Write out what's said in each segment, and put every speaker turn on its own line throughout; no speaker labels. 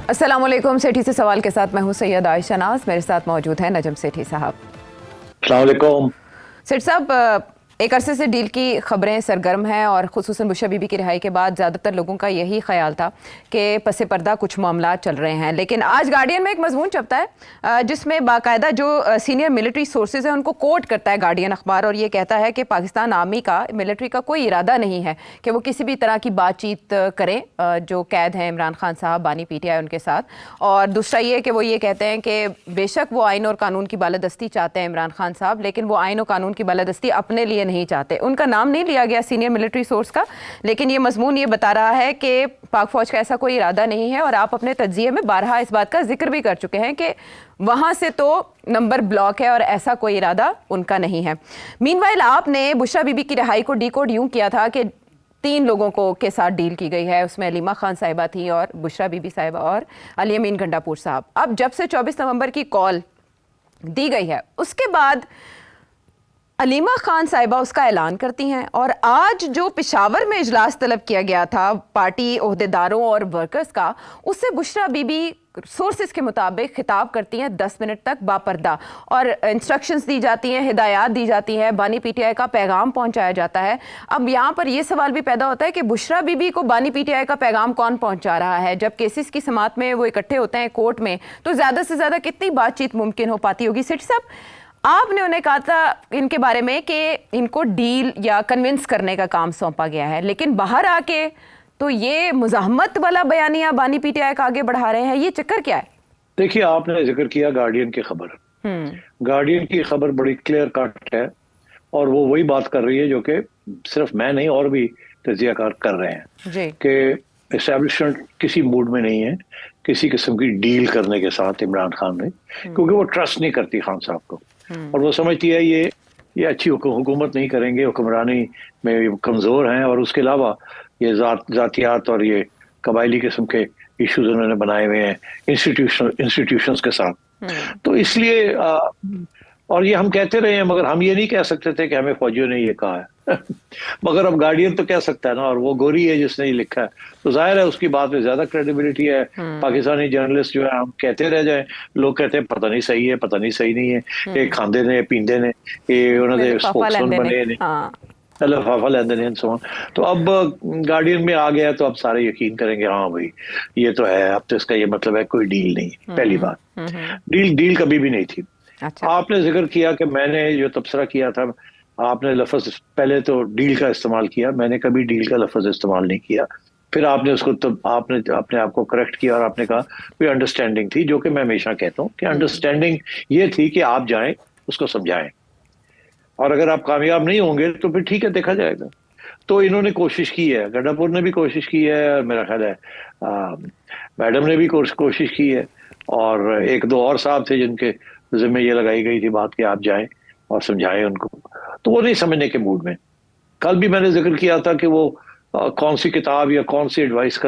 अस्सलाम वालेकुम। सेठी से सवाल के साथ मैं हूं सैयद आयशा नाज, मेरे साथ मौजूद हैं नजम सेठी साहब।
अस्सलाम वालेकुम।
सेठ साहब, एक अरसे से डील की खबरें सरगर्म हैं और ख़ुसूसन बुशरा बीबी की रिहाई के बाद ज़्यादातर लोगों का यही ख्याल था कि पसे पर्दा कुछ मामला चल रहे हैं। लेकिन आज गार्डियन में एक मजमून छपता है जिसमें बाकायदा जो सीनियर मिलिट्री सोर्सेज हैं उनको कोट करता है गार्डियन अखबार, और ये कहता है कि पाकिस्तान आर्मी का, मिलिट्री का कोई इरादा नहीं है कि वो किसी भी तरह की बातचीत करें जो कैद हैं इमरान खान साहब, बानी PTI उनके साथ। और दूसरा ये कि वो ये कहते हैं कि बेशक वो आइन और कानून की बालादस्ती चाहते हैं इमरान खान साहब, लेकिन वो आइन और कानून की बालादस्ती अपने लिए नहीं चाहते। उनका नाम नहीं लिया गया सीनियर मिलिट्री सोर्स का, लेकिन ये मजमून ये बता रहा है कि पाक फौज का ऐसा कोई इरादा नहीं है। और आप अपने तज्जिये में बारहा इस बात का जिक्र भी कर चुके हैं कि वहां से तो नंबर ब्लॉक है और ऐसा कोई इरादा उनका नहीं है। मीनवाइल आपने बुशरा बीबी की रिहाई को डीकोड यूं किया था कि 3 लोगों को के साथ डील की गई है, उसमें अलीमा खान साहिबा थी और बुशरा बीबी साहिबा और अली अमीन गंडापुर साहब। अब जब से 24 नवंबर की कॉल दी गई है उसके बाद अलीमा खान साहिबा उसका ऐलान करती हैं, और आज जो पेशावर में इजलास तलब किया गया था पार्टी ओहदेदारों और वर्कर्स का, उससे बुशरा बीबी सोर्सेज के मुताबिक खिताब करती हैं 10 मिनट तक बापर्दा, और इंस्ट्रक्शंस दी जाती हैं, हिदायत दी जाती हैं, बानी PTI का पैगाम पहुंचाया जाता है। अब यहाँ पर यह सवाल भी पैदा होता है कि बुशरा बीबी को बानी PTI का पैगाम कौन पहुंचा रहा है? जब केसेस की समात में वो इकट्ठे होते हैं कोर्ट में, तो ज़्यादा से ज़्यादा कितनी बातचीत मुमकिन हो पाती होगी? सेठ साहब, आपने उन्हें कहा था इनके बारे में कि इनको डील या कन्विंस करने का काम सौंपा गया है, लेकिन बाहर आके तो ये मुज़ाहमत वाला बयानिया बानी PTI का आगे बढ़ा रहे हैं। ये चक्कर क्या है?
देखिए, आपने जिक्र किया गार्डियन की खबर। गार्डियन की खबर बड़ी क्लियर कट है और वो वही बात कर रही है जो कि सिर्फ मैं नहीं और भी तजियाकार कर रहे हैं कि एस्टैब्लिशमेंट किसी मूड में नहीं है किसी किस्म की डील करने के साथ इमरान खान में, क्योंकि वो ट्रस्ट नहीं करती खान साहब को और वो समझती है ये अच्छी हुकूमत नहीं करेंगे, हुक्मरानी में कमज़ोर हैं, और उसके अलावा ये जातियात और ये कबायली किस्म के इश्यूज उन्होंने बनाए हुए हैं इंस्टीट्यूशंस के साथ। तो इसलिए और ये हम कहते रहे हैं, मगर हम ये नहीं कह सकते थे कि हमें फौजियों ने ये कहा है मगर अब गार्डियन तो कह सकता है ना, और वो गोरी है जिसने ये लिखा है, तो जाहिर है उसकी बात में ज्यादा क्रेडिबिलिटी है। पाकिस्तानी जर्नलिस्ट जो है, हम कहते रह जाए, लोग कहते हैं पता नहीं सही है, पता नहीं सही नहीं है, ये खांदे ने पींदे ने, ये उन्होंने स्पोक्समैन बने ने, लफाफा लेंदे ने, तो अब गार्डियन में आ गया तो अब सारे यकीन करेंगे हाँ भाई ये तो है। अब तो इसका ये मतलब है कोई डील नहीं है। पहली बात, डील कभी भी नहीं थी। अच्छा। आपने जिक्र किया कि मैंने जो तबसरा किया था, आपने लफ्ज पहले तो डील का इस्तेमाल किया, मैंने कभी डील का लफ्ज इस्तेमाल नहीं किया। फिर आपने उसको तो आपने अपने आप को करेक्ट किया और आपने कहा कोई अंडरस्टैंडिंग थी, जो कि मैं हमेशा कहता हूँ कि अंडरस्टैंडिंग ये थी कि आप जाएं उसको समझाएं, और अगर आप कामयाब नहीं होंगे तो फिर ठीक है, देखा जाएगा। तो इन्होंने कोशिश की है, गंडापुर ने भी कोशिश की है, और मेरा ख्याल है मैडम ने भी कोशिश की है, और 1-2 और साहब थे जिनके जिम्मे ये लगाई गई थी बात कि आप जाएं और समझाएं उनको, तो वो नहीं समझने के मूड में। कल भी मैंने जिक्र किया था कि वो कौन सी किताब या कौन सी एडवाइस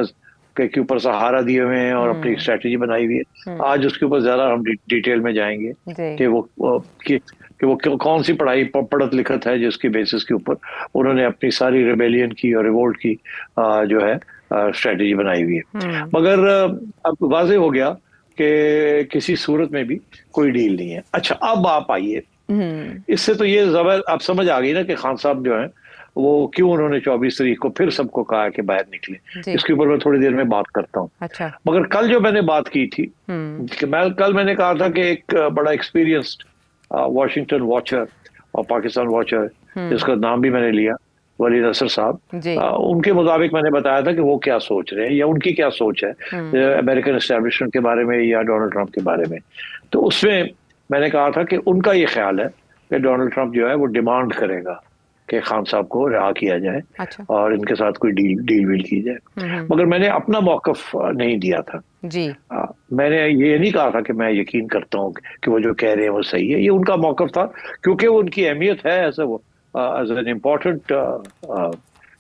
के ऊपर सहारा दिए हुए हैं और अपनी स्ट्रेटजी बनाई हुई है। आज उसके ऊपर ज्यादा हम डिटेल में जाएंगे कि वो कौन सी पढ़त लिखत है जिसकी बेसिस के ऊपर उन्होंने अपनी सारी रिबेलियन की और रिवोल्ट की जो है स्ट्रेटजी बनाई हुई है। मगर अब वाज़ेह हो गया कि किसी सूरत में भी कोई डील नहीं है। अच्छा, अब आप आइए, इससे तो ये अब समझ आ गई ना कि खान साहब जो है वो क्यों उन्होंने 24 तारीख को फिर सबको कहा कि बाहर निकले। इसके ऊपर मैं थोड़ी देर में बात करता हूँ। अच्छा। मगर कल जो मैंने बात की थी कि कल मैंने कहा था कि एक बड़ा एक्सपीरियंस्ड वॉशिंगटन वॉचर और पाकिस्तान वॉचर, जिसका नाम भी मैंने लिया, वली नसर साहब, उनके मुताबिक मैंने बताया था कि वो क्या सोच रहे हैं या उनकी क्या सोच है अमेरिकन एस्टैब्लिशमेंट के बारे में या डोनाल्ड ट्रंप के बारे में। तो उसमें मैंने कहा था कि उनका ये ख्याल है कि डोनाल्ड ट्रंप जो है वो डिमांड करेगा कि खान साहब को रिहा किया जाए। अच्छा। और इनके साथ कोई डील वील की जाए। मगर मैंने अपना मौकफ नहीं दिया था जी। मैंने ये नहीं कहा था कि मैं यकीन करता हूँ कि वो जो कह रहे हैं वो सही है। ये उनका मौकफ था क्योंकि वो उनकी अहमियत है as an important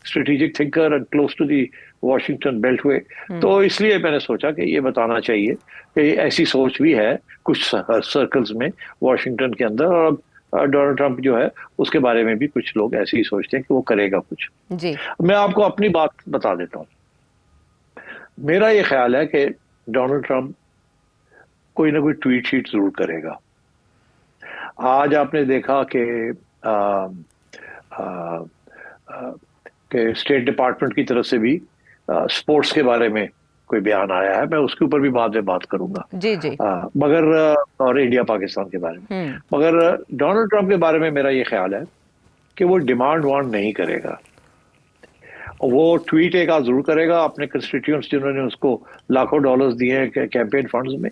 strategic thinker and close to the Washington Beltway. तो इसलिए मैंने सोचा कि ये बताना चाहिए कि ऐसी सोच भी है कुछ सर्कल्स में वॉशिंगटन के अंदर, और डोनाल्ड ट्रंप जो है उसके बारे में भी कुछ लोग ऐसे ही सोचते हैं कि वो करेगा कुछ जी। मैं आपको अपनी बात बता देता हूँ। मेरा ये ख्याल है कि डोनाल्ड ट्रंप कोई ना कोई ट्वीट शीट जरूर करेगा। आज आपने देखा कि स्टेट डिपार्टमेंट की तरफ से भी स्पोर्ट्स के बारे में कोई बयान आया है, मैं उसके ऊपर भी बाद में बात करूंगा।
जी जी।
मगर और इंडिया पाकिस्तान के बारे में, मगर डोनाल्ड ट्रंप के बारे में मेरा ये ख्याल है कि वो डिमांड वांड नहीं करेगा। वो ट्वीट एक आध जरूर करेगा अपने कंस्टिट्यूएंट्स जिन्होंने उसको लाखों डॉलर्स दिए हैं कैंपेन फंड्स में,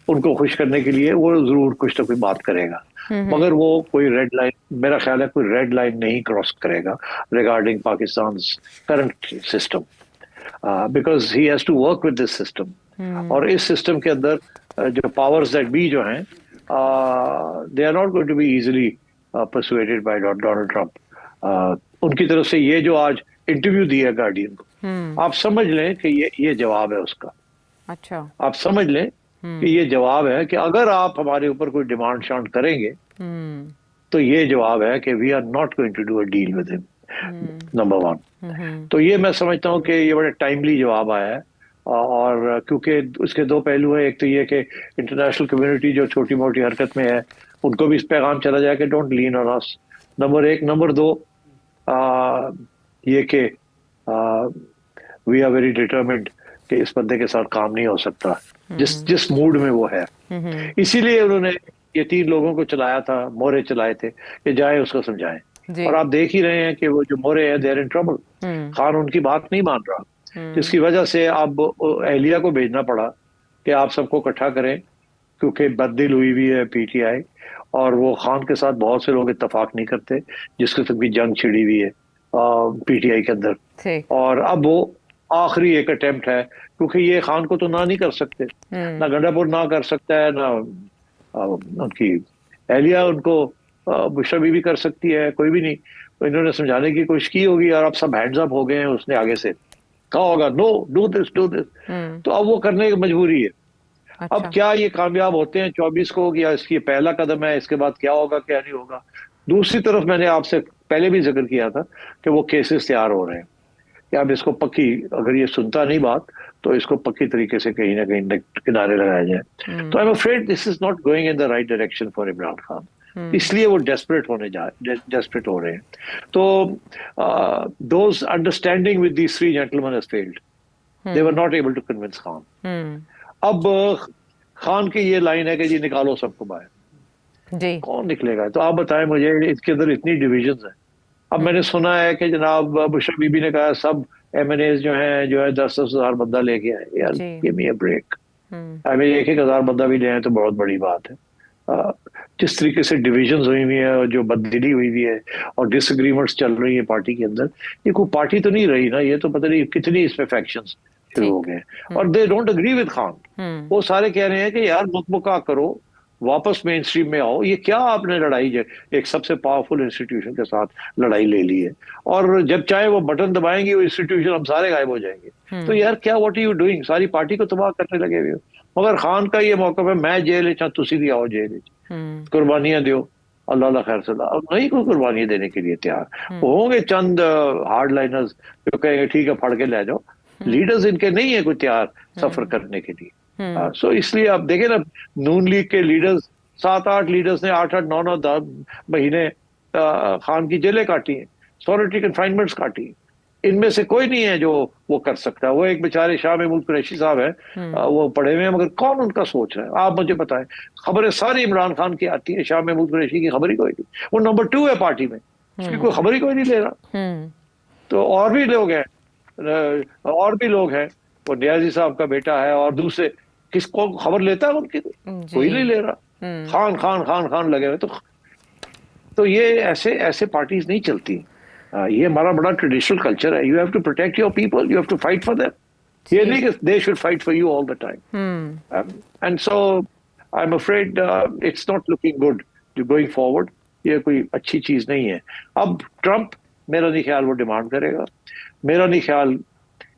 उनको खुश करने के लिए वो जरूर कुछ ना कुछ बात करेगा। मगर वो कोई रेड लाइन, मेरा ख्याल है कोई रेड लाइन नहीं क्रॉस करेगा regarding Pakistan current system, because he has to work with this system. और इस सिस्टम के अंदर जो पावर्स दैट बी जो हैं, they are not going to be easily persuaded by Donald Trump. उनकी तरफ से ये जो आज इंटरव्यू दिया गार्डियन को, आप समझ लें कि ये जवाब है उसका।
अच्छा,
आप समझ लें कि ये जवाब है कि अगर आप हमारे ऊपर कोई डिमांड शांड करेंगे तो ये जवाब है कि we are not going to do a deal with him, number one. तो ये मैं समझता हूँ कि ये बड़ा टाइमली जवाब आया है। और क्योंकि उसके दो पहलू हैं, एक तो ये कि इंटरनेशनल कम्युनिटी जो छोटी मोटी हरकत में है उनको भी इस पैगाम चला जाए कि don't lean on us, number एक। नंबर दो, ये कि वी आर वेरी डिटरमिन्ड कि इस बंदे के साथ काम नहीं हो सकता जिस मूड में वो है। इसीलिए उन्होंने ये 3 लोगों को चलाया था, मोहरे चलाए थे कि जाए उसको समझाएं। और आप देख ही रहे हैं कि वो जो मोहरे हैं, देयर इन ट्रबल। खान उनकी बात नहीं मान रहा, जिसकी वजह से अब एहलिया को भेजना पड़ा कि आप सबको इकट्ठा करें, क्योंकि बददिल हुई भी है पीटीआई, और वो खान के साथ बहुत से लोग इत्तेफाक नहीं करते, जिसके सब की जंग छिड़ी हुई है पीटीआई के अंदर। और अब वो आखिरी एक अटेम्प्ट है, क्योंकि ये खान को तो ना नहीं कर सकते, ना गंडापुर ना कर सकता है, ना उनकी एहलिया उनको बुशरा बीबी कर सकती है, कोई भी नहीं। तो इन्होंने समझाने की कोशिश की होगी और अब सब हैंड्स अप हो गए हैं। उसने आगे से कहा होगा no do this do this, तो अब वो करने की मजबूरी है। अच्छा। अब क्या ये कामयाब होते हैं 24 को, या इसकी पहला कदम है, इसके बाद क्या होगा क्या नहीं होगा। दूसरी तरफ मैंने आपसे पहले भी जिक्र किया था कि वो केसेस तैयार हो रहे हैं कि अब इसको पक्की, अगर ये सुनता नहीं बात तो इसको पक्की तरीके से कहीं ना कहीं किनारे लगाया जाए। तो I am afraid this is not going in the right direction for Imran Khan, इसलिए वो डेस्परेट हो रहे हैं। तो those understanding with these 3 gentleman has failed, they were not able to convince Khan. अब खान की ये लाइन है कि जी निकालो सबको बाहर, जी कौन निकलेगा? तो आप बताएं मुझे, इसके अंदर इतनी डिविजन्स हैं। अब मैंने सुना है कि जनाब बुशरा बीबी ने कहा सब एमएनएस जो है 10-10 हजार बंदा लेके आए। यार गिव मी अ ब्रेक, अभी 1-1 हजार बंदा भी ले आए तो बहुत बड़ी बात है। जिस तरीके से डिविजन्स हुई हुई है और जो बददिली हुई हुई है और डिसएग्रीमेंट्स चल रही है पार्टी के अंदर, ये कोई पार्टी तो नहीं रही ना, ये तो पता नहीं कितनी इसमें फैक्शंस शुरू हो गए। और they don't agree with Khan. वो सारे कह रहे हैं कि यार मुकमुका करो, वापस मेन स्ट्रीम में आओ। ये क्या आपने लड़ाई एक सबसे पावरफुल इंस्टीट्यूशन के साथ लड़ाई ले ली है, और जब चाहे वो बटन दबाएंगे वो इंस्टीट्यूशन हम सारे गायब हो जाएंगे। तो यार क्या व्हाट आर यू डूइंग? सारी पार्टी को तबाह करने लगे हुए हो। मगर खान का ये मौका है, मैं जेल चाहे तुसी भी आओ जेल, कुर्बानियां दो, अल्लाह खैर सला। अब नहीं कोई कुर्बानियां देने के लिए तैयार होंगे, चंद हार्ड लाइनर्स जो कहेंगे ठीक है फड़ के ले जाओ। लीडर्स इनके नहीं है कोई तैयार सफर करने के लिए। सो इसलिए आप देखें ना, नून लीग के लीडर्स 7-8 लीडर्स ने 8-8 9-9 महीने खान की जेलें काटी हैं, सॉलिटरी कन्फाइनमेंट्स काटी हैं। इनमें से कोई नहीं है जो वो कर सकता है। वो एक बेचारे शाह महमूद कुरैशी साहब है, वो पढ़े हुए हैं, मगर कौन उनका सोच रहा है आप मुझे बताएं। खबरें सारी इमरान खान की आती है, शाह महमूद कुरैशी की खबर ही कोई नहीं। वो नंबर 2 है पार्टी में, उसकी कोई खबर ही कोई नहीं ले रहा। तो और भी लोग हैं, वो नियाजी साहब का बेटा है, और दूसरे किसको खबर लेता है उनकी? कोई नहीं ले रहा। खान खान खान खान लगे हुए। तो ये ऐसे पार्टीज नहीं चलती। ये हमारा बड़ा ट्रेडिशनल कल्चर है। You have to protect your people, you have to fight for them. ये नहीं कि they should fight for you all the time. And so I am afraid it's not looking good going forward. ये कोई अच्छी चीज नहीं है। अब ट्रंप, मेरा नहीं ख्याल वो डिमांड करेगा। मेरा नहीं ख्याल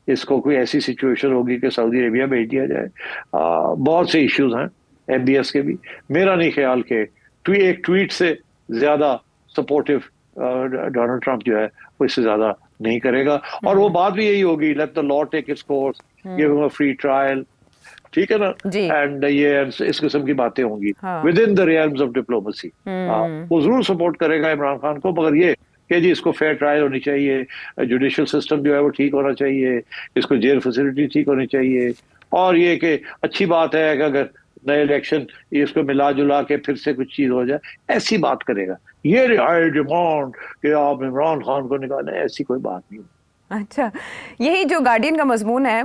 इसको कोई ऐसी सिचुएशन होगी कि सऊदी अरेबिया भेज दिया जाए। बहुत से इश्यूज हैं एमबीएस के भी। मेरा नहीं ख्याल कि एक ट्वीट से ज्यादा सपोर्टिव डोनाल्ड ट्रंप जो है वो इससे ज्यादा नहीं करेगा। और वो बात भी यही होगी, let the law take its course, give him a free trial, ठीक है ना,
जी।
एंड ये इस किस्म की बातें होंगी within the realms of diplomacy. वो जरूर सपोर्ट करेगा इमरान खान को, मगर ये कि जी इसको फेयर ट्रायल होनी चाहिए, जुडिशियल सिस्टम जो है वो ठीक होना चाहिए, इसको जेल फैसिलिटी ठीक होनी चाहिए, और ये कि अच्छी बात है कि अगर नए इलेक्शन इसको मिला जुला के फिर से कुछ चीज हो जाए, ऐसी बात करेगा। ये आई डिमांड कि आप इमरान खान को निकालें, ऐसी कोई बात नहीं।
अच्छा, यही जो गार्डियन का मजमून है,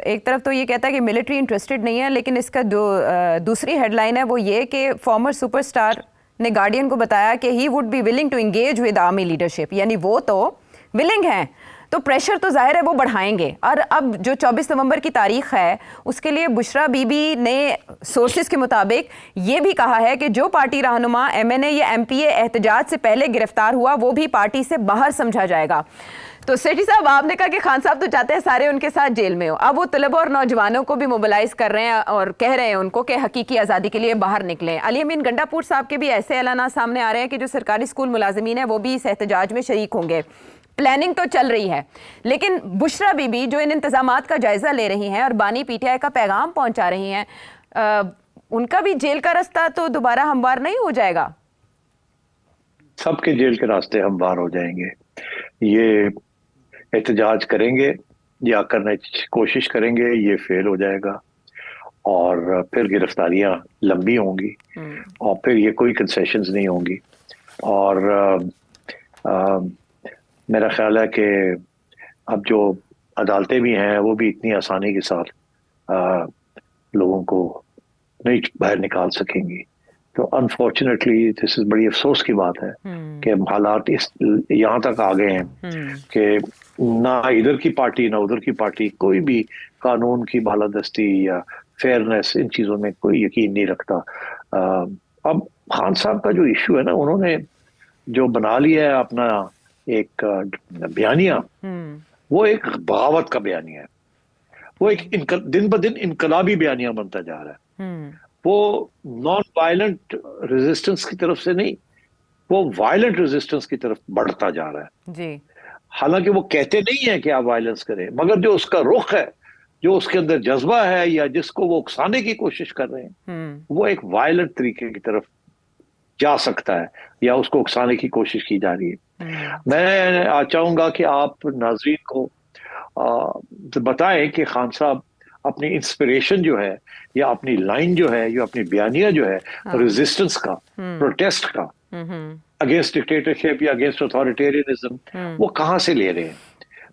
एक तरफ तो ये कहता है कि मिलिट्री इंटरेस्टेड नहीं है, लेकिन इसका जो दूसरी हेडलाइन है वो ये कि फॉर्मर सुपरस्टार ने गार्डियन को बताया कि he would be willing to engage with army leadership, यानी वो तो विलिंग हैं, तो प्रेशर तो जाहिर है वो बढ़ाएंगे। और अब जो 24 नवंबर की तारीख है उसके लिए बुशरा बीबी ने सोर्सेज के मुताबिक ये भी कहा है कि जो पार्टी रहनुमा MNA या MPA एहतजाज से पहले गिरफ्तार हुआ वो भी पार्टी से बाहर समझा जाएगा। तो सेठी साहब, आपने कहा कि खान साहब तो चाहते हैं सारे उनके साथ जेल में हो, अब वो तलबा और नौजवानों को भी मोबिलाइज कर रहे हैं और कह रहे हैं उनको कि हकीकी आज़ादी के लिए बाहर निकलें। अली अमीन गंडापुर साहब के भी ऐसे ऐलाना सामने आ रहे हैं कि जो सरकारी स्कूल मुलाजमीन है वो भी इस एहतजाज में शरीक होंगे। प्लानिंग तो चल रही है, लेकिन बुशरा बीबी जो इन इंतजामात का जायजा ले रही हैं और बानी PTI का पैगाम पहुंचा रही हैं, उनका भी जेल का रास्ता तो दोबारा हमवार नहीं हो जाएगा?
सबके जेल के रास्ते हमवार हो जाएंगे। ये एहतजाज करेंगे या करने की कोशिश करेंगे, ये फेल हो जाएगा और फिर गिरफ्तारियां लंबी होंगी और फिर ये कोई कंसेशंस नहीं होंगी। और मेरा ख्याल है कि अब जो अदालतें भी हैं वो भी इतनी आसानी के साथ लोगों को नहीं बाहर निकाल सकेंगी। तो अनफॉर्चुनेटली दिस इज बड़ी अफसोस की बात है कि हालात इस यहाँ तक आ गए हैं कि ना इधर की पार्टी ना उधर की पार्टी कोई भी कानून की बालादस्ती या फेयरनेस इन चीज़ों में कोई यकीन नहीं रखता। अब खान साहब का जो इशू है ना, उन्होंने जो बना लिया है अपना एक बयानिया, वो एक बगावत का बयानिया है, वो एक दिन ब दिन इनकलाबी बयानिया बनता जा रहा है। वो नॉन वायलेंट रेजिस्टेंस की तरफ से नहीं, वो वायलेंट रेजिस्टेंस की तरफ बढ़ता जा रहा है जी। हालांकि वो कहते नहीं है कि आप वायलेंस करें, मगर जो उसका रुख है, जो उसके अंदर जज्बा है या जिसको वो उकसाने की कोशिश कर रहे हैं, वो एक वायलेंट तरीके की तरफ जा सकता है या उसको उकसाने की कोशिश की जा रही है। मैं चाहूंगा कि आप नाजरीन को बताएं कि खान साहब अपनी इंस्पिरेशन जो है या अपनी लाइन जो है, जो अपनी बयानिया जो है रेजिस्टेंस का, प्रोटेस्ट का अगेंस्ट डिक्टेटरशिप या अगेंस्ट अथॉरिटेरियनिज्म, वो कहाँ से ले रहे हैं।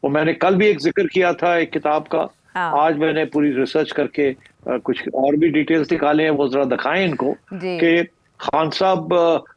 वो मैंने कल भी एक जिक्र किया था एक किताब का, आज मैंने पूरी रिसर्च करके कुछ और भी डिटेल्स निकाले हैं, वो जरा दिखाएं इनको कि खान साहब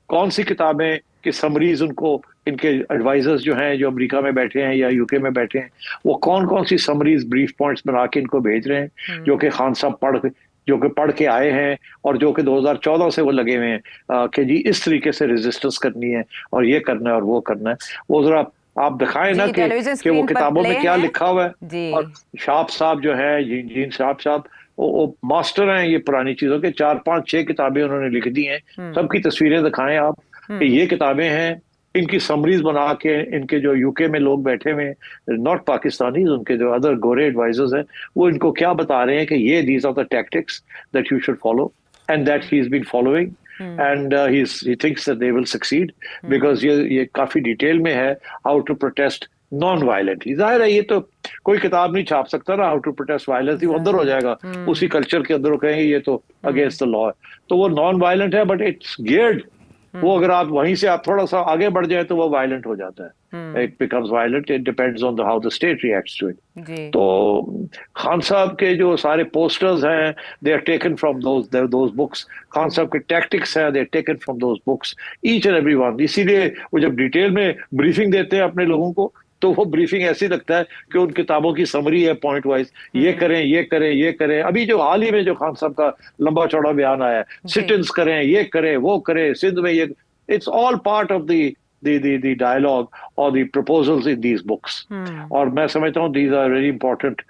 कौन सी किताबें की समरीज उनको, इनके एडवाइजर्स जो हैं जो अमेरिका में बैठे हैं या यूके में बैठे हैं, वो कौन कौन सी समरीज ब्रीफ पॉइंट्स बना के इनको भेज रहे हैं, जो कि खान साहब पढ़ के आए हैं और जो कि 2014 से वो लगे हुए हैं कि जी इस तरीके से रेजिस्टेंस करनी है और ये करना है और वो करना है। वो जरा आप दिखाएं ना कि वो किताबों में क्या लिखा हुआ है। और शाह साहब जो है, जीन साहब वो मास्टर हैं ये पुरानी चीजों के, 4 5 6 किताबें उन्होंने लिख दी हैं, सबकी तस्वीरें दिखाएं आप कि ये किताबें हैं, इनकी समरीज बना के इनके जो यूके में लोग बैठे हुए हैं, नॉट पाकिस्तानी, उनके जो अदर गोरे एडवाइजर्स हैं, वो इनको क्या बता रहे हैं कि ये these are the tactics that you should follow and that he is been following and he thinks that they will succeed, because ये काफी डिटेल में है how to protest non violently. जाहिर है ये तो कोई किताब नहीं छाप सकता ना हाउ टू प्रोटेस्ट वायलेंस, वो अंदर हो जाएगा उसी कल्चर के अंदर, कहेंगे ये तो अगेंस्ट द लॉ है, तो वो नॉन वायलेंट है बट इट्स गियर्ड, वो अगर आप वहीं से आप थोड़ा सा आगे बढ़ जाए तो वो वायलेंट हो जाता है, it becomes violent, it depends on how the state reacts to it. तो खान साहब के जो सारे पोस्टर्स हैं they are taken from those books, Khan साहब के टैक्टिक्स हैं they are taken from those books, each and every one. इसीलिए वो जब डिटेल में ब्रीफिंग देते हैं अपने लोगों को तो वो ब्रीफिंग ऐसी लगता है कि उन किताबों की समरी है पॉइंट वाइज, ये करें ये करें ये करें। अभी जो हाल ही में जो खान साहब का लंबा चौड़ा बयान आया है, सिट-इन्स करें, ये करें वो करें, सिंध में ये, it's all part of the dialogue or the proposals in these books. और मैं समझता हूँ these are very important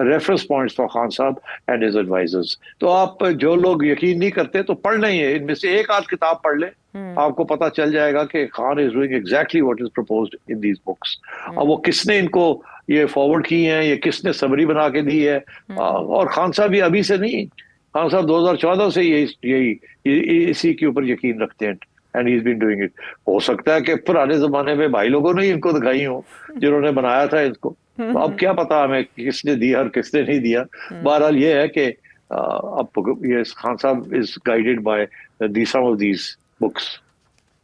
reference points for Khan साहब and his advisors. तो आप जो लोग यकीन नहीं करते तो पढ़ लें, इनमें से एक आध किताब पढ़ लें, आपको पता चल जाएगा कि Khan is doing exactly what is proposed in these books. और वो किसने इनको ये फॉरवर्ड की हैं, ये किसने समरी बना के दी है। और खान साहब ये अभी से नहीं, खान साहब 2014 से यही इसी के ऊपर यकीन रखते हैं, and he is been doing it. हो सकता है कि पुराने जमाने में भाई लोगों ने इनको दिखाई हो, जिन्होंने बनाया था इसको, तो अब क्या पता हमें किसने दिया और किसने नहीं दिया। बहरहाल ये है कि अब ये खान साहब is guided by some of these books.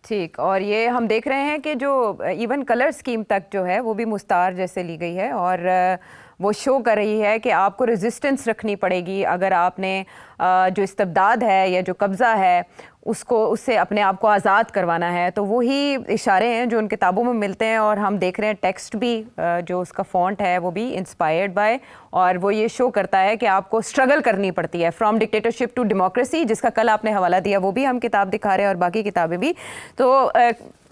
ठीक, और ये हम देख रहे हैं कि जो इवन कलर स्कीम तक जो है वो भी मुस्तार जैसे ली गई है, और वो शो कर रही है कि आपको रेजिस्टेंस रखनी पड़ेगी अगर आपने जो इस्तबदाद है या जो कब्ज़ा है उससे अपने आप को आज़ाद करवाना है। तो वही इशारे हैं जो उन किताबों में मिलते हैं, और हम देख रहे हैं टेक्स्ट भी जो उसका फ़ॉन्ट है वो भी इंस्पायर्ड बाय, और वो ये शो करता है कि आपको स्ट्रगल करनी पड़ती है फ्रॉम डिक्टेटरशिप टू डेमोक्रेसी, जिसका कल आपने हवाला दिया, वो भी हम किताब दिखा रहे हैं और बाकी किताबें भी। तो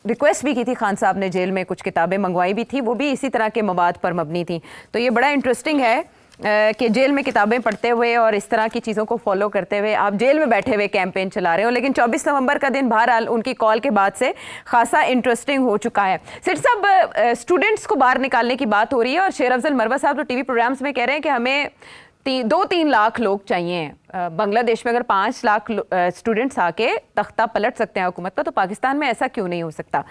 रिक्वेस्ट भी की थी खान साहब ने, जेल में कुछ किताबें मंगवाई भी थी, वो भी इसी तरह के मवाद पर मबनी थी। तो ये बड़ा इंटरेस्टिंग है कि जेल में किताबें पढ़ते हुए और इस तरह की चीज़ों को फॉलो करते हुए आप जेल में बैठे हुए कैंपेन चला रहे हो। लेकिन 24 नवंबर का दिन बहरहाल उनकी कॉल के बाद से खासा इंटरेस्टिंग हो चुका है। सिट साहब, स्टूडेंट्स को बाहर निकालने की बात हो रही है, और शेर अफजल मरवा साहब तो टीवी प्रोग्राम्स में कह रहे हैं कि हमें 2-3 लाख लोग चाहिए। बांग्लादेश में अगर 5 लाख स्टूडेंट्स आके तख्ता पलट सकते हैं हुकूमत का, तो पाकिस्तान में ऐसा क्यों नहीं हो सकता?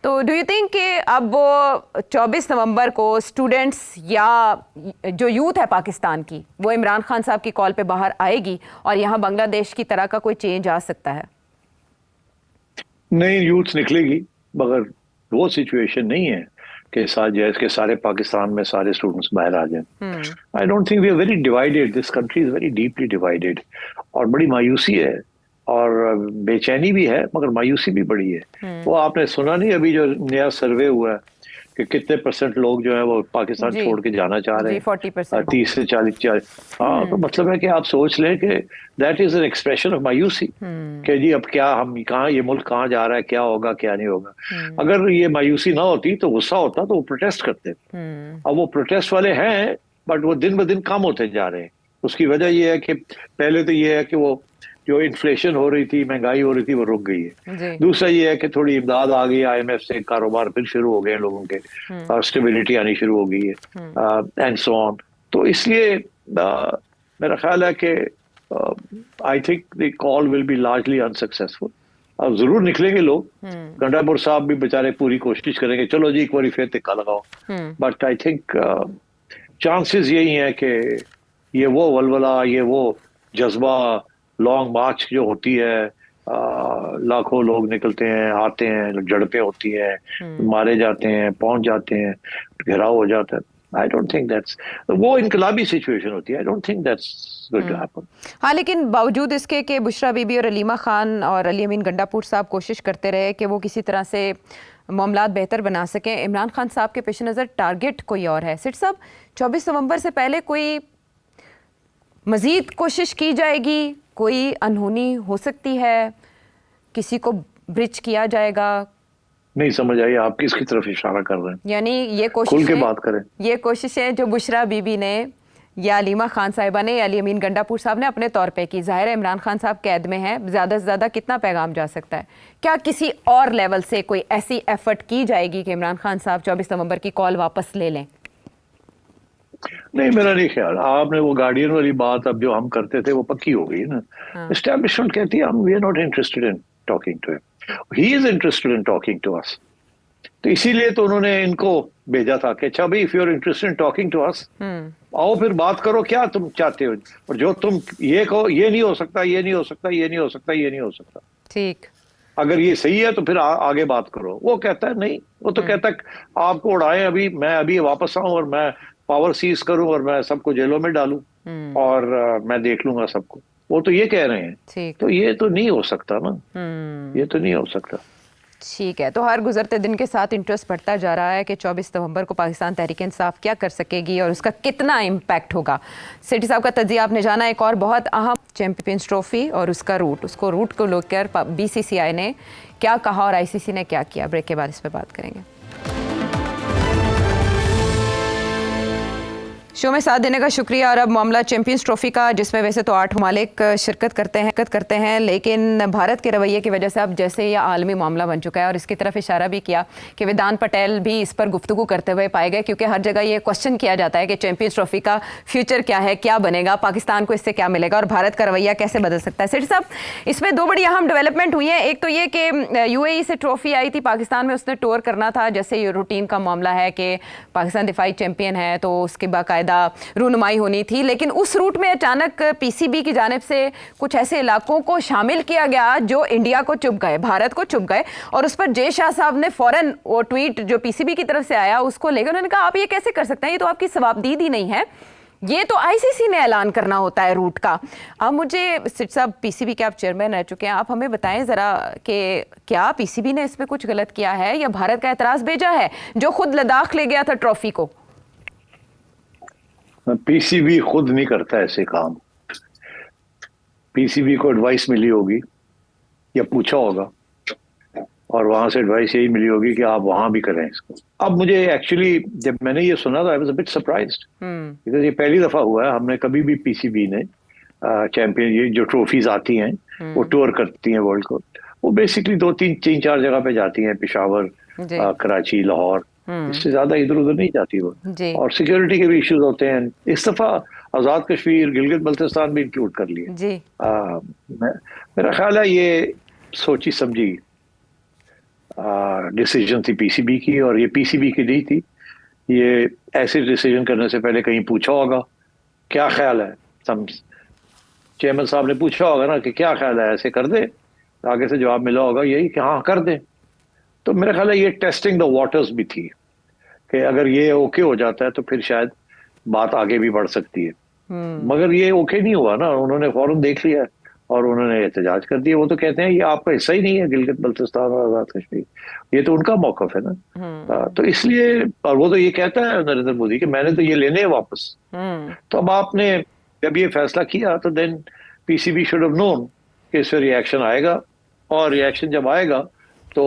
तो डू यू थिंक कि अब वो 24 नवंबर को स्टूडेंट्स या जो यूथ है पाकिस्तान की, वो इमरान खान साहब की कॉल पे बाहर आएगी और यहाँ बांग्लादेश की तरह का कोई चेंज आ सकता है?
नहीं, यूथ निकलेगी, मगर वो सिचुएशन नहीं है कि जैसे सारे पाकिस्तान में सारे स्टूडेंट्स बाहर आ जाएं। I don't think we are very divided, this country is very deeply divided, और बड़ी मायूसी है और बेचैनी भी है, मगर मायूसी भी बड़ी है। वो आपने सुना नहीं अभी जो नया सर्वे हुआ है कि कितने % लोग जो है वो पाकिस्तान छोड़ के जाना चाह रहे हैं?
40%।
30 से 40। हाँ, तो मतलब है कि आप सोच लें कि that is an expression of मायूसी, कि जी अब क्या, हम कहाँ, ये मुल्क कहाँ जा रहा है, क्या होगा क्या नहीं होगा। अगर ये मायूसी ना होती तो गुस्सा होता तो वो प्रोटेस्ट करते। अब वो प्रोटेस्ट वाले हैं, बट वो दिन ब दिन कम होते जा रहे हैं। उसकी वजह ये है कि पहले तो ये है कि वो जो इन्फ्लेशन हो रही थी, महंगाई हो रही थी, वो रुक गई है। दूसरा ये है कि थोड़ी इमदाद आ गई, IMF से कारोबार फिर शुरू हो गए लोगों के, और स्टेबिलिटी आनी शुरू हो गई है, एंड सो ऑन। तो इसलिए मेरा ख्याल है कि I think the call will be largely unsuccessful. अब जरूर निकलेंगे लोग, गंडापुर साहब भी बेचारे पूरी कोशिश करेंगे, चलो जी एक बार फिर टिक्का लगाओ, बट आई थिंक चांसेस यही है कि ये वो वलवला, ये वो जज्बा, लॉन्ग मार्च जो होती है, लाखों लोग निकलते हैं, आते हैं, झड़पें होती हैं, मारे जाते हैं, पहुंच जाते हैं, घेराव हो जाता है। आई डोंट थिंक दैट्स वो इनकलाबी सिचुएशन होती है। I don't think that's going to happen.
हाँ, लेकिन बावजूद इसके कि बुशरा बीबी और अलीमा खान और अली अमीन गंडापुर साहब कोशिश करते रहे कि वो किसी तरह से मामलात बेहतर बना सकें, इमरान खान साहब के पेश नज़र टारगेट कोई और है। सिट साहब, 24 नवंबर से पहले कोई मज़ीद कोशिश की जाएगी, कोई अनहोनी हो सकती है, किसी को ब्रिज किया जाएगा?
नहीं समझ आई आप किसकी तरफ इशारा कर रहे हैं?
यानी ये कोशिश,
खुल के बात करें।
ये कोशिशें जो बुशरा बीबी ने या अलीमा खान साहिबा ने या अली अमीन गंडापुर साहब ने अपने तौर पे की, जाहिर है इमरान खान साहब कैद में हैं, ज़्यादा से ज़्यादा कितना पैगाम जा सकता है? क्या किसी और लेवल से कोई ऐसी एफर्ट की जाएगी कि इमरान खान साहब 24 नवंबर की कॉल वापस ले लें?
नहीं, मेरा नहीं ख्याल। आपने वो गार्डियन वाली बात अब जो हम करते थे वो पक्की हो गई ना। एस्टैब्लिशमेंट कहती है हम we are not interested in talking to him, he is interested in talking to us. तो इसीलिए तो उन्होंने इनको भेजा था कि अच्छा भाई, if you are interested in talking to us, आओ फिर बात करो, क्या तुम चाहते हो, और जो तुम ये कहो ये नहीं हो सकता, ये नहीं हो सकता, ये नहीं हो सकता, ये नहीं हो सकता,
ठीक,
अगर ये सही है तो फिर आगे बात करो। वो कहता है नहीं, वो तो कहता है आपको उड़ाएं, अभी मैं अभी वापस आऊं और मैं पावर सीज करूं और मैं सबको जेलों में डालूं और मैं देख लूंगा सबको। वो तो ये कह रहे हैं, तो ये तो नहीं हो सकता ना, ये तो नहीं हो सकता।
ठीक है, तो हर गुजरते दिन के साथ इंटरेस्ट बढ़ता जा रहा है कि 24 नवंबर को पाकिस्तान तहरीक इंसाफ क्या कर सकेगी और उसका कितना इम्पैक्ट होगा। सेठी साहब का तजिया आपने जाना। एक और बहुत अहम, चैंपियंस ट्रॉफी और उसका रूट को लेकर BCCI ने क्या कहा और ICC ने क्या किया। ब्रेक के बाद इस पर बात करेंगे। शो में साथ देने का शुक्रिया। और अब मामला चैंपियंस ट्रॉफी का, जिसमें वैसे तो 8 ममालिक शिरकत करते हैं, लेकिन भारत के रवैये की वजह से अब जैसे यह आलमी मामला बन चुका है। और इसकी तरफ इशारा भी किया कि वेदांत पटेल भी इस पर गुफ्तगू करते हुए पाए गए, क्योंकि हर जगह ये क्वेश्चन किया जाता है कि चैंपियंस ट्रॉफी का फ्यूचर क्या है, क्या बनेगा, पाकिस्तान को इससे क्या मिलेगा और भारत का रवैया कैसे बदल सकता है। सेठ साहब, इसमें 2 बड़ी अहम डेवलपमेंट हुई है। एक तो ये कि यूएई से ट्रॉफी आई थी पाकिस्तान में, उसने टूर करना था, जैसे ये रूटीन का मामला है कि पाकिस्तान दिफाई चैंपियन है तो उसके बाकायदा रूनुमाई होनी थी। लेकिन उस रूट में अचानक पीसीबी की जानिब से कुछ ऐसे इलाकों को शामिल किया गया जो इंडिया को चुभ गए, भारत को चुभ गए। और उस पर जय शाह साहब ने फौरन वो ट्वीट जो पीसीबी की तरफ से आया उसको लेकर उन्होंने कहा आप ये कैसे कर सकते हैं, ये तो आपकी सवाबदीदी नहीं है, ये तो आईसीसी ने ऐलान करना होता है रूट का। अब मुझे सिट साहब, पीसीबी के आप चेयरमैन रह चुके हैं, आप हमें बताएं जरा कि क्या पीसीबी ने इसमें कुछ गलत किया है या भारत का एतराज भेजा है जो खुद लद्दाख ले गया था ट्रॉफी को?
पीसीबी खुद नहीं करता ऐसे काम। पीसीबी को एडवाइस मिली होगी या पूछा होगा और वहां से एडवाइस यही मिली होगी कि आप वहां भी करें इसको। अब मुझे एक्चुअली जब मैंने ये सुना था I was a bit surprised, because ये पहली दफा हुआ है। हमने कभी भी पीसीबी ने चैंपियन, ये जो ट्रॉफीज आती हैं वो टूर करती हैं वर्ल्ड को, वो बेसिकली 2-3-4 जगह पे जाती हैं, पेशावर, कराची, लाहौर, इससे ज्यादा इधर उधर नहीं जाती वो। और सिक्योरिटी के भी इश्यूज होते हैं। इस दफा आजाद कश्मीर, गिलगित बल्तिस्तान भी इंक्लूड कर लिए। मेरा ख्याल है ये सोची समझी डिसीजन थी पीसीबी की, और ये पीसीबी की नहीं थी। ये ऐसे डिसीजन करने से पहले कहीं पूछा होगा क्या ख्याल है, चेयरमैन साहब ने पूछा होगा ना कि क्या ख्याल है, ऐसे कर दे। आगे से जवाब मिला होगा यही कि हाँ कर दे। तो मेरा ख्याल है ये टेस्टिंग द वाटर्स भी थी कि अगर ये ओके हो जाता है तो फिर शायद बात आगे भी बढ़ सकती है। मगर ये ओके नहीं हुआ ना, उन्होंने फौरन देख लिया और उन्होंने एहतजाज कर दिया। वो तो कहते हैं ये आपका हिस्सा ही नहीं है, गिलगित बल्तिस्तान और आजाद कश्मीर, ये तो उनका मौकफ है ना। तो इसलिए, और वो तो ये कहता है नरेंद्र मोदी कि मैंने तो ये लेने हैं वापस। तो अब आपने जब ये फैसला किया तो then PCB should have known कि इस पर रिएक्शन आएगा, और रिएक्शन जब आएगा तो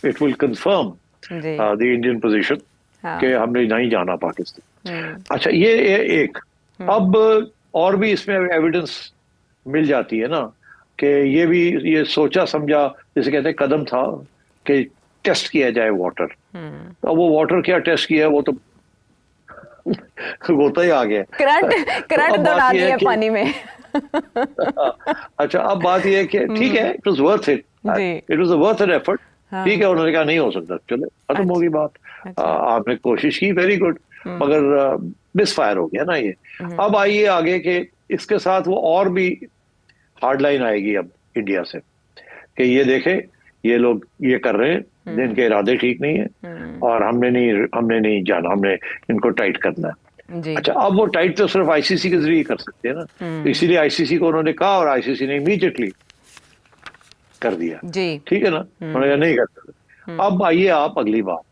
it will confirm the Indian position कि हमने नहीं जाना पाकिस्तान। अच्छा, ये एक अब और भी इसमें एविडेंस मिल जाती है ना कि ये भी ये सोचा समझा, जैसे कहते हैं कदम था कि टेस्ट किया जाए वाटर। तो वो वाटर क्या टेस्ट किया, वो तो होता ही आ गया,
करंट दौड़ा दिया पानी में।
अच्छा, अब बात ये है कि ठीक है, it was worth it, it was a worth an effort. ठीक है, उन्होंने कहा नहीं हो सकता, चलो खत्म होगी बात। आपने कोशिश की, वेरी गुड, मगर मिसफायर हो गया ना ये। अब आइए आगे के इसके साथ वो और भी हार्ड लाइन आएगी अब इंडिया से कि ये देखे ये लोग ये कर रहे हैं, इनके इरादे ठीक नहीं है और हमने नहीं जाना, हमने इनको टाइट करना है। अच्छा, अब वो टाइट तो सिर्फ आईसीसी के जरिए कर सकते हैं ना, तो इसीलिए आईसीसी को उन्होंने कहा और आईसीसी ने इमीडिएटली कर दिया। ठीक है ना, उन्होंने नहीं कर सकते। अब आइए आप अगली बात।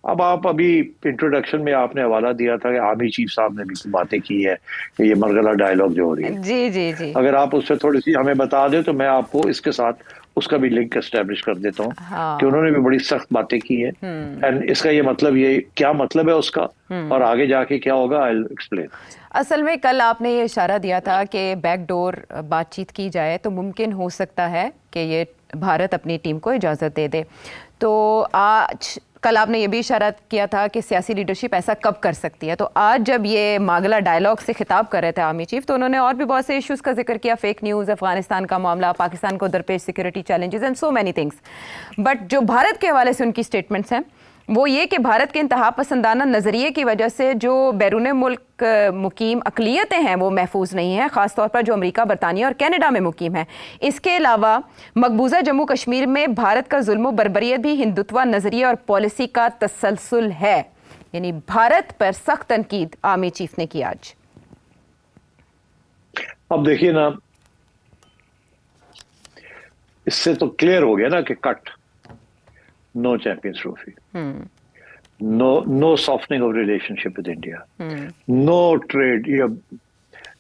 अब आप अभी इंट्रोडक्शन में आपने हवाला दिया था कि आर्मी चीफ साहब ने भी बातें की है कि ये मरगला डायलॉग जो हो रही है। जी। अगर आप उससे थोड़ी सी हमें बता दें तो मैं आपको इसके साथ उसका भी लिंक एस्टेब्लिश कर देता हूँ कि उन्होंने भी बड़ी सख्त बातें की है। एंड इसका ये मतलब, ये क्या मतलब है उसका और आगे जाके क्या होगा, आई विल एक्सप्लेन।
असल में कल आपने ये इशारा दिया था कि बैकडोर बातचीत की जाए तो मुमकिन हो सकता है कि ये भारत अपनी टीम को इजाज़त दे दे। तो आज कल आपने ये भी इशारा किया था कि सियासी लीडरशिप ऐसा कब कर सकती है। तो आज जब ये मागला डायलॉग से खिताब कर रहे थे आर्मी चीफ, तो उन्होंने और भी बहुत से इश्यूज़ का जिक्र किया, फेक न्यूज़, अफगानिस्तान का मामला, पाकिस्तान को दरपेश security challenges and so many things. But जो भारत के हवाले से उनकी स्टेटमेंट्स हैं वो ये कि भारत के इंतहा पसंदाना नज़रिए की वजह से जो बैरून मुल्क मुकीम अक़लियतें हैं वो महफूज नहीं हैं, ख़ासतौर पर जो अमेरिका, बरतानिया और कनाडा में मुकीम हैं। इसके अलावा मकबूजा जम्मू कश्मीर में भारत का जुल्म बर्बरियत भी हिंदुत्व नज़रिए और पॉलिसी का तसलसल है। यानी भारत पर सख्त तनकीद आर्मी चीफ ने की आज।
अब देखिए ना, इससे तो क्लियर हो गया ना कि cut, no Champions Trophy, no softening of relationship with India, no trade।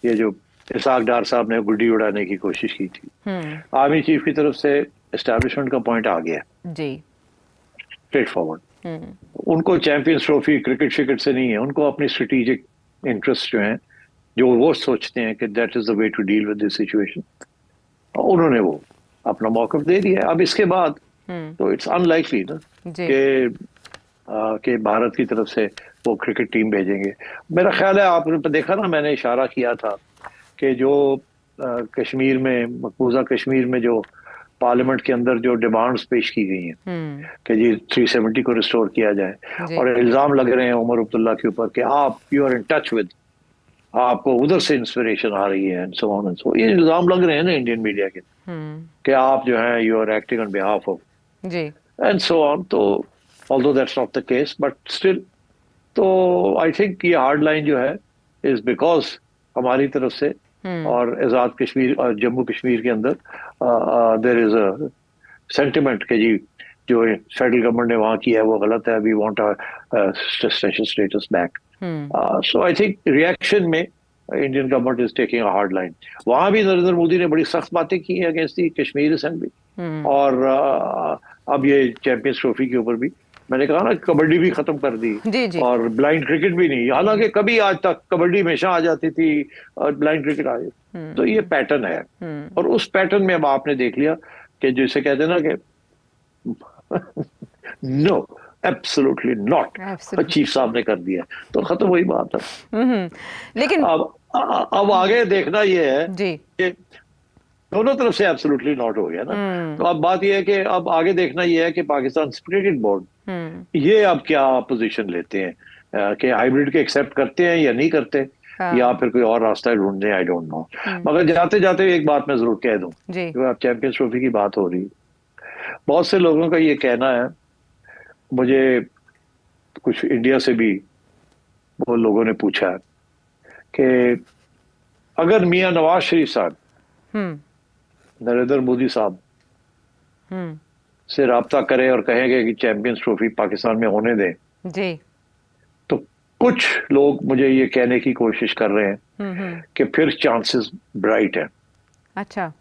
ये जो इसाक डार साहब ने गुड्डी उड़ाने की कोशिश की थी, आर्मी चीफ की तरफ से एस्टैब्लिशमेंट का पॉइंट आ गया जी, स्ट्रेट फॉरवर्ड। उनको चैंपियंस ट्रॉफी क्रिकेट शिकेट से नहीं है, उनको अपनी स्ट्रेटेजिक इंटरेस्ट जो हैं, जो वो सोचते हैं कि that is the way to deal with this situation, उन्होंने वो अपना मौक़िफ़ दे दिया। अब इसके बाद तो इट्स अनलाइकली ना कि भारत की तरफ से वो क्रिकेट टीम भेजेंगे। मेरा ख्याल है आपने देखा ना, मैंने इशारा किया था कि जो कश्मीर में, मकबूजा कश्मीर में जो पार्लियामेंट के अंदर जो डिमांड्स पेश की गई हैं कि जी 370 को रिस्टोर किया जाए, और इल्ज़ाम लग रहे हैं उमर अब्दुल्ला के ऊपर कि आप you are in touch with, आपको उधर से इंस्पिरेशन आ रही है and so on and so, ये इल्ज़ाम लग रहे हैं ना इंडियन मीडिया के कि आप जो है you are acting on behalf of and so on. तो although that's not the case but still, तो आई थिंक ये हार्ड लाइन जो है इज बिकॉज हमारी तरफ से और आज़ाद कश्मीर और जम्मू कश्मीर के अंदर देयर इज अ सेंटिमेंट कि जी जो फेडरल गवर्नमेंट ने वहाँ किया है वो गलत है, we want special status back. So I think reaction में Indian government is taking a hard line. वहाँ भी नरेंद्र मोदी ने बड़ी सख्त बातें की हैं अगेंस्ट दी कश्मीर असेंबली, और अब ये चैंपियंस ट्रॉफी के ऊपर भी मैंने कहा ना, कबड्डी भी खत्म कर दी और ब्लाइंड क्रिकेट भी नहीं, हालांकि कभी आज तक कबड्डी हमेशा आ जाती थी और ब्लाइंड क्रिकेट आ जाती। तो ये पैटर्न है, और उस पैटर्न में अब आपने देख लिया कि जैसे कहते हैं ना कि नो एब्सोल्युटली नॉट, चीफ साहब ने कर दिया, तो खत्म वही बात है।
लेकिन
अब आगे देखना ये है कि दोनों तरफ से एब्सोल्युटली नॉट हो गया ना, तो अब बात यह है कि अब आगे देखना यह है कि पाकिस्तान क्रिकेट बोर्ड ये अब क्या पोजीशन लेते हैं कि हाइब्रिड के एक्सेप्ट करते हैं या नहीं करते, या फिर कोई और रास्ता ढूंढते हैं, आई डोंट नो। मगर जाते जाते एक बात मैं जरूर कह दूं, अब चैंपियंस ट्रॉफी की बात हो रही, बहुत से लोगों का ये कहना है, मुझे कुछ इंडिया से भी वो लोगों ने पूछा है कि अगर मियां नवाज शरीफ साहब नरेंद्र मोदी साहब से राब्ता करें और कहेंगे कि चैंपियंस ट्रॉफी पाकिस्तान में होने दें, तो कुछ लोग मुझे ये कहने की कोशिश कर रहे हैं कि फिर चांसेस ब्राइट हैं।
अच्छा,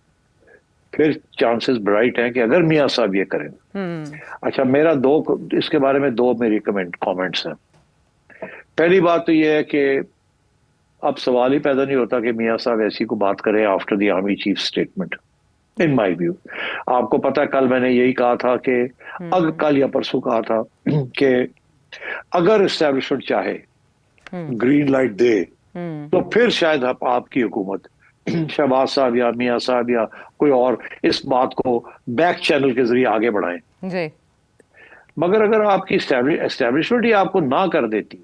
फिर चांसेस ब्राइट हैं कि अगर मियां साहब ये करें। अच्छा, मेरा इसके बारे में दो मेरी कमेंट्स हैं। पहली बात तो ये है कि अब सवाल ही पैदा नहीं होता कि मियां साहब ऐसी को बात करें after the army chief statement, in my view. आपको पता है कल मैंने यही कहा था कि कल या परसों कहा था कि अगर एस्टेब्लिशमेंट चाहे ग्रीन लाइट दे तो फिर शायद आपकी हुकूमत, शहबाज साहब या मियां साहब या कोई और, इस बात को बैक चैनल के जरिए आगे बढ़ाएं। मगर अगर आपकी एस्टेब्लिशमेंट ही आपको ना कर देती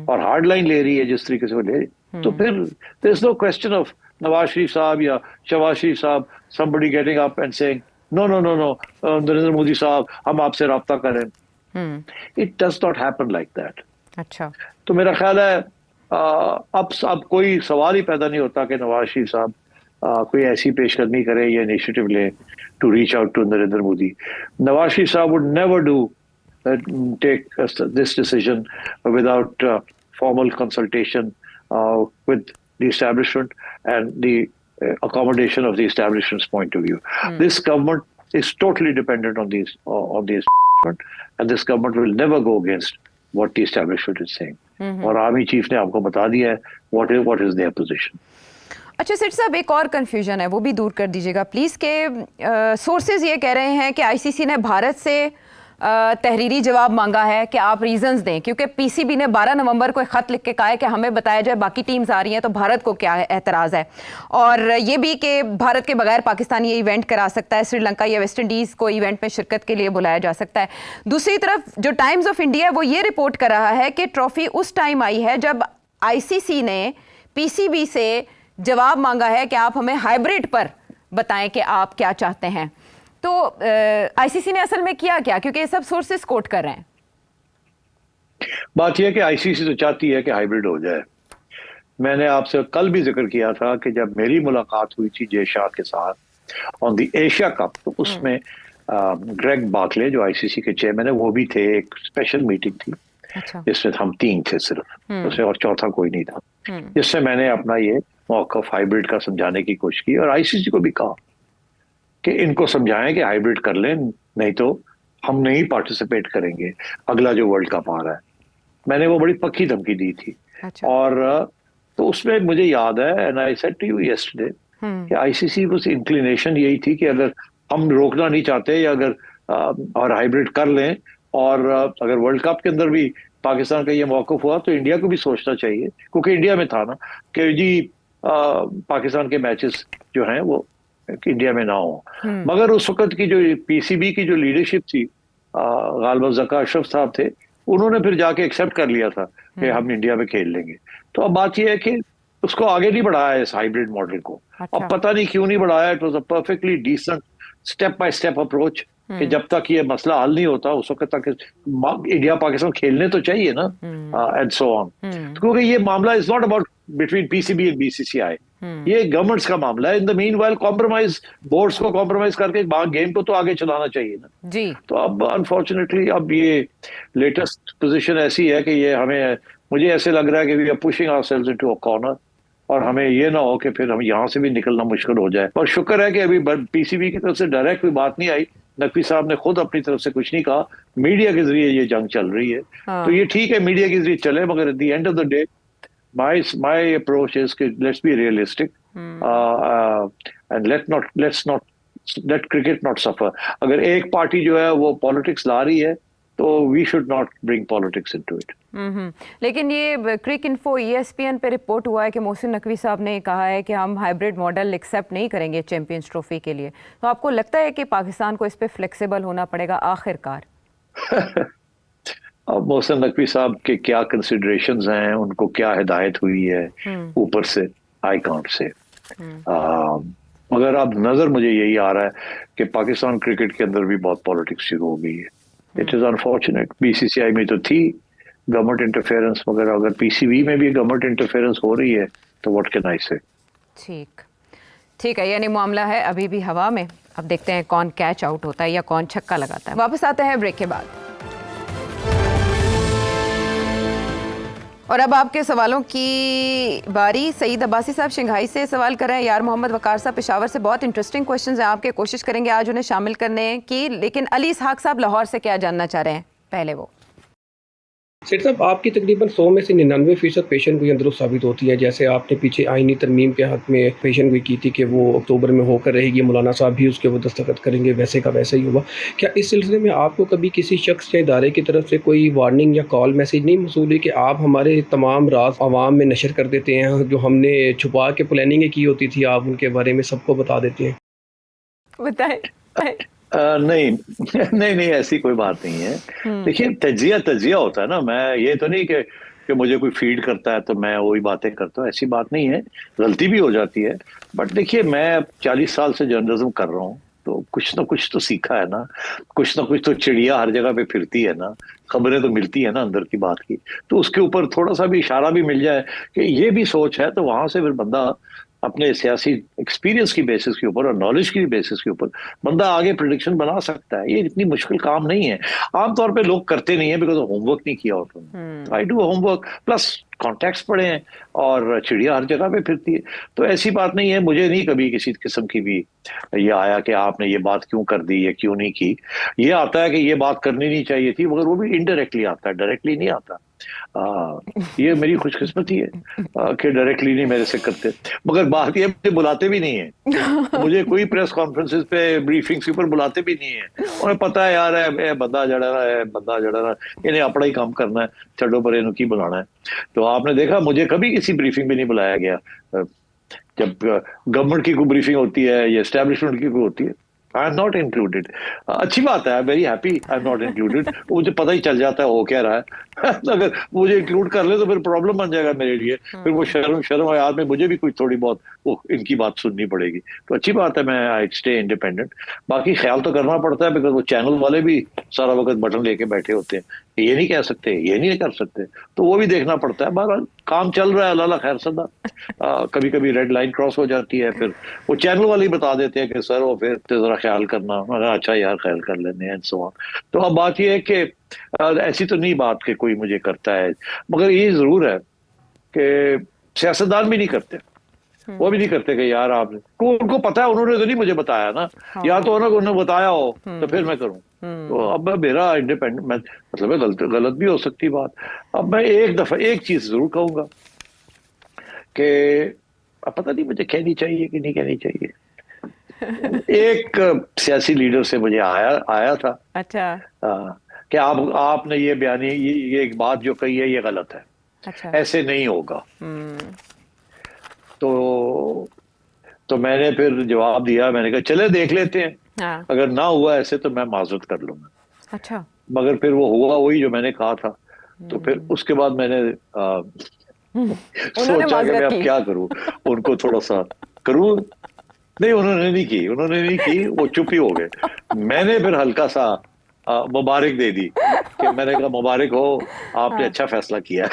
और हार्ड लाइन ले रही है जिस तरीके से वो ले, तो फिर there is no question of Nawaz Sharif साहब या शहबाज शरीफ साहब somebody getting up and saying no Narendra Modi साहब हम आपसे राब्ता करें। It does not happen like that।
अच्छा,
तो मेरा ख्याल है अब कोई सवाल ही पैदा नहीं होता कि नवाज शरीफ साहब कोई ऐसी पेशकदमी करे या इनिशिएटिव ले to reach out to Narendra Modi. Nawaz Sharif साहब would never do take this decision without formal consultation with the establishment and the accommodation of the establishment's point of view। This government is totally dependent on the establishment, and this government will never go against what the establishment is saying। और army chief ने आपको बता दिया है what is their position।
अच्छा सेठ साहब, एक और कंफ्यूजन है, वो भी दूर कर दीजिएगा प्लीज, के सोर्सेज ये कह रहे हैं कि आईसीसी ने भारत से तहरीरी जवाब मांगा है कि आप रीजंस दें, क्योंकि पीसीबी ने 12 नवंबर को एक खत लिख के कहा है कि हमें बताया जाए बाकी टीम्स आ रही हैं तो भारत को क्या एतराज़ है, और ये भी कि भारत के बगैर पाकिस्तान ये इवेंट करा सकता है, श्रीलंका या वेस्ट इंडीज़ को इवेंट में शिरकत के लिए बुलाया जा सकता है। दूसरी तरफ जो टाइम्स ऑफ इंडिया है वो ये रिपोर्ट कर रहा है कि ट्रॉफी उस टाइम आई है जब आईसीसी ने पीसीबी से जवाब मांगा है कि आप हमें हाइब्रिड पर बताएं कि आप क्या चाहते हैं। तो आईसीसी ने असल में किया क्या, क्योंकि ये सब सोर्सेस कोट कर रहे हैं।
बात यह है कि आईसीसी तो चाहती है कि हाइब्रिड हो जाए। मैंने आपसे कल भी जिक्र किया था कि जब मेरी मुलाकात हुई थी जय शाह के साथ ऑन द एशिया कप, तो उसमें ग्रेग बार्कले जो आईसीसी के चेयरमैन है वो भी थे। एक स्पेशल मीटिंग थी जिसमें हम 3 थे सिर्फ, उसमें और चौथा कोई नहीं था, जिससे मैंने अपना ये मौक़िफ़ हाइब्रिड का समझाने की कोशिश की और आईसीसी को भी कहा कि इनको समझाएं कि हाइब्रिड कर लें, नहीं तो हम नहीं पार्टिसिपेट करेंगे अगला जो वर्ल्ड कप आ रहा है। मैंने वो बड़ी पक्की धमकी दी थी।
अच्छा।
और तो उसमें मुझे याद है, and I said to you yesterday, कि आईसीसी को इंक्लिनेशन यही थी कि अगर हम रोकना नहीं चाहते या अगर और हाइब्रिड कर लें, और अगर वर्ल्ड कप के अंदर भी पाकिस्तान का ये मौकूफ हुआ तो इंडिया को भी सोचना चाहिए, क्योंकि इंडिया में था ना कि जी पाकिस्तान के मैचेस जो हैं वो इंडिया में ना हो। मगर उस वक्त की जो पीसीबी की जो लीडरशिप थी, गालिबा ज़का अशरफ साहब थे, उन्होंने फिर जाके एक्सेप्ट कर लिया था कि हम इंडिया में खेल लेंगे। तो अब बात यह है कि उसको आगे नहीं बढ़ाया इस हाइब्रिड मॉडल को।
अच्छा।
अब पता नहीं क्यों नहीं बढ़ाया। It was a perfectly decent step by step approach कि जब तक ये मसला हल नहीं होता उस वक्त तक इंडिया पाकिस्तान खेलने तो चाहिए ना, एंड सो ऑन। क्योंकि ये मामला is not about between PCB and BCCI, ये गवर्नमेंट्स का मामला है। In the meanwhile compromise, boards को कॉम्प्रोमाइज करके गेम को तो आगे चलाना चाहिए ना
जी।
तो अब अनफॉर्चुनेटली अब ये लेटेस्ट पोजीशन ऐसी है कि ये हमें, मुझे ऐसे लग रहा है कि we are pushing ourselves into a corner, और हमें ये ना हो कि फिर हम यहाँ से भी निकलना मुश्किल हो जाए। और शुक्र है कि अभी पीसीबी की तरफ से डायरेक्ट कोई बात नहीं आई, नकवी साहब ने खुद अपनी तरफ से कुछ नहीं कहा, मीडिया के जरिए ये जंग चल रही है। तो ये ठीक है मीडिया के जरिए चले, मगर at the end of the day my approach is कि let's be realistic and let's not let cricket not suffer. अगर एक पार्टी जो है वो पॉलिटिक्स ला रही है तो we should not bring politics into it.
लेकिन ये क्रिक इन्फो ESPN पे रिपोर्ट हुआ है कि मोहसिन नकवी साहब ने कहा है कि हम हाइब्रिड मॉडल एक्सेप्ट नहीं करेंगे चैंपियंस ट्रॉफी के लिए। तो आपको लगता है कि पाकिस्तान को इस पे फ्लेक्सिबल होना पड़ेगा आखिरकार?
अब मोहसिन नकवी साहब के क्या कंसिडरेशंस हैं, उनको क्या हिदायत हुई है ऊपर से, आई कांट से। मगर अब नजर मुझे यही आ रहा है कि पाकिस्तान क्रिकेट के अंदर भी बहुत पॉलिटिक्स शुरू हो गई है। It is unfortunate. बीसीसीआई में तो थी गवर्नमेंट इंटरफेरेंस, मगर अगर पीसीबी में भी गवर्नमेंट इंटरफेरेंस हो रही है तो व्हाट कैन आई से।
ठीक है, यानी मामला है अभी भी हवा में। अब देखते हैं कौन कैच आउट होता है या कौन छक्का लगाता है। वापस आते हैं ब्रेक के बाद। और अब आपके सवालों की बारी। सईद अब्बासी साहब शंघाई से सवाल कर रहे हैं, यार मोहम्मद वकार साहब पेशावर से, बहुत इंटरेस्टिंग क्वेश्चंस हैं आपके, कोशिश करेंगे आज उन्हें शामिल करने की। लेकिन अली इसहाक साहब लाहौर से क्या जानना चाह रहे हैं पहले वो?
सेठ साहब, आपकी तकरीबन 100 में से 99% पेशन गोई दुरुस्त साबित होती है। जैसे आपने पीछे आईनी तरमीम के हक में पेशन गोई की थी कि वो अक्टूबर में होकर रहेगी, मौलाना साहब भी उसके वो दस्तखत करेंगे, वैसे का वैसा ही हुआ। क्या इस सिलसिले में आपको कभी किसी शख्स या इदारे की तरफ से कोई वार्निंग या कॉल मैसेज नहीं मौसूल हुई कि आप हमारे तमाम राज आवाम में नशर कर देते हैं, जो हमने छुपा के प्लानिंग की होती थी आप उनके बारे में सबको बता देते हैं?
बताएं।
नहीं, ऐसी कोई बात नहीं है। देखिए, तजिया होता है ना। मैं ये तो नहीं कि मुझे कोई फीड करता है तो मैं वही बातें करता हूँ, ऐसी बात नहीं है। गलती भी हो जाती है। बट देखिए, मैं 40 साल से जर्नलिज्म कर रहा हूँ तो कुछ ना कुछ तो सीखा है ना कुछ तो चिड़िया हर जगह पे फिरती है ना, खबरें तो मिलती है ना अंदर की बात की। तो उसके ऊपर थोड़ा सा भी इशारा भी मिल जाए कि ये भी सोच है, तो वहां से फिर बंदा अपने सियासी एक्सपीरियंस की बेसिस के ऊपर और नॉलेज की बेसिस के ऊपर बंदा आगे प्रेडिक्शन बना सकता है। ये इतनी मुश्किल काम नहीं है। आमतौर पे लोग करते नहीं है बिकॉज होमवर्क नहीं किया होता। I do homework, plus context पढ़े हैं, और चिड़िया हर जगह पे फिरती है। तो ऐसी बात नहीं है। मुझे नहीं कभी किसी किस्म की भी ये आया कि आपने ये बात क्यों कर दी या क्यों नहीं की। ये आता है कि ये बात करनी नहीं चाहिए थी, मगर वो भी इनडायरेक्टली आता है, डायरेक्टली नहीं आता। ये मेरी खुशकिस्मती है कि डायरेक्टली नहीं मेरे से करते। मगर बात ये, मुझे बुलाते भी नहीं है। मुझे कोई प्रेस कॉन्फ्रेंसेस पे, ब्रीफिंग्स के ऊपर बुलाते भी नहीं है। उन्हें पता है यार है बंदा जड़ा इन्हें अपना ही काम करना है, छड़ो पर इन्हों की बुलाना है। तो आपने देखा मुझे कभी किसी ब्रीफिंग में नहीं बुलाया गया। जब गवर्नमेंट की कोई ब्रीफिंग होती है या एस्टेब्लिशमेंट की कोई होती है, आई एम नॉट इंक्लूडेड। अच्छी बात है, very happy I am not included. मुझे पता ही चल जाता है हो क्या रहा है। अगर मुझे इंक्लूड कर ले तो फिर प्रॉब्लम बन जाएगा मेरे लिए। फिर वो शर्म याद में मुझे भी कुछ थोड़ी बहुत वो इनकी बात सुननी पड़ेगी। तो अच्छी बात है, मैं आई स्टे इंडिपेंडेंट। बाकी ख्याल तो करना पड़ता है बिकॉज वो चैनल वाले भी सारा वक्त बटन लेके बैठे होते हैं, ये नहीं कह सकते, ये नहीं कर सकते, तो वो भी देखना पड़ता है। बहरहाल काम चल रहा है, अल्लाह खैर सदा। कभी कभी रेड लाइन क्रॉस हो जाती है, फिर वो चैनल वाले ही बता देते हैं कि सर वो फिर जरा ख्याल करना। अच्छा यार ख्याल कर लेने एंड सो ऑन। तो अब बात ये है कि ऐसी तो नहीं बात कि कोई मुझे करता है, मगर ये जरूर है कि सियासतदान भी नहीं करते। वो भी नहीं करते कि यार आपने उनको पता है, उन्होंने तो नहीं मुझे बताया ना। या तो उन्होंने बताया हो तो फिर मैं करूं, तो अब मेरा इंडिपेंडेंट, मतलब गलत गलत भी हो सकती बात। अब मैं एक दफा एक चीज जरूर कहूंगा कि अब पता नहीं मुझे कहनी चाहिए कि नहीं कहनी चाहिए। एक सियासी लीडर से मुझे आया था,
अच्छा,
कि आपने ये बयानी, ये एक बात जो कही है ये गलत है,
अच्छा,
ऐसे नहीं होगा। तो मैंने फिर जवाब दिया, मैंने कहा चले देख लेते हैं,
हाँ,
अगर ना हुआ ऐसे तो मैं माजरत कर लूंगा।
अच्छा,
मगर फिर वो हुआ वही जो मैंने कहा था। तो फिर उसके बाद मैंने
उन्होंने
सोचा कि मैं
माजरत
अब
की।
क्या करूं, उनको थोड़ा सा करूं। नहीं, उन्होंने नहीं की, वो चुप ही हो गए। मैंने फिर हल्का सा मुबारक दे दी, कि मैंने कहा मुबारक हो, आपने अच्छा फैसला किया।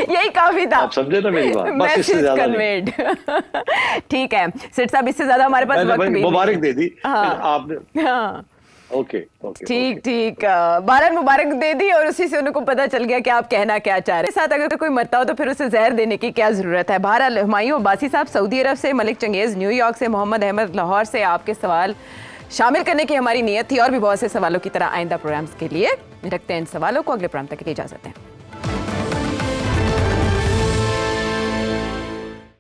यही काफी था।
आप समझे ना मेरी बात, बस इससे
मैसेज
ज्यादा नहीं।
कन्वेड। ठीक है सेठ साहब, इससे ज्यादा हमारे पास
मैंने
वक्त
भाई
भी
मुबारक
नहीं
दे दी,
हाँ,
आपने।
हाँ,
ओके ओके,
ठीक ठीक, भारत मुबारक दे दी और उसी से उनको पता चल गया कि आप कहना क्या चाह रहे हैं। साथ अगर कोई मरता हो तो फिर उसे जहर देने की क्या जरूरत है। बहरहाल हुमायूं अब्बासी साहब सऊदी अरब से, मलिक चंगेज न्यूयॉर्क से, मोहम्मद अहमद लाहौर से आपके सवाल शामिल करने की हमारी नीयत थी, और भी बहुत से सवालों की तरह आइंदा प्रोग्राम्स के लिए रखते हैं इन सवालों को। अगले प्रोग्राम तक के लिए इजाजत है।